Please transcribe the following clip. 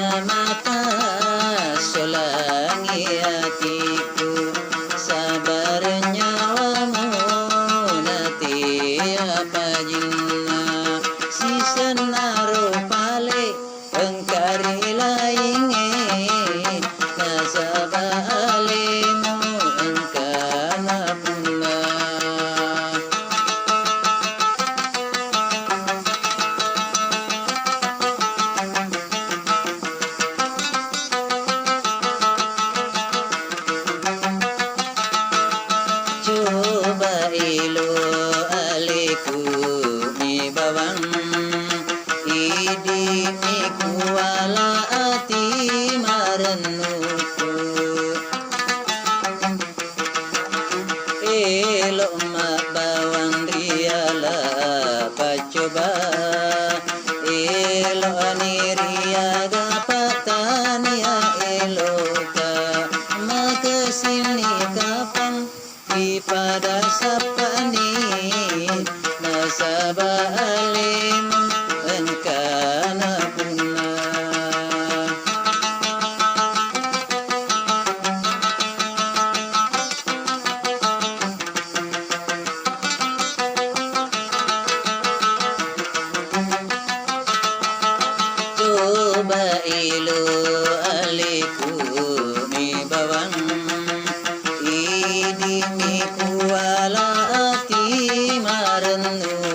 mata solangi hatiku sabar nyawamu nanti apa jinna si senaro pale engkari lainge nasabalemu engkana pula. Coba ilo aliku mi bawang idi mi kuala ati marenuku elo ma bawang riala pacoba elo ni riaga patania eloka makasini kapan pada sapani nasabalim engkana puna. Coba ilu aliku mi bawang idi mi kuala ati marenuku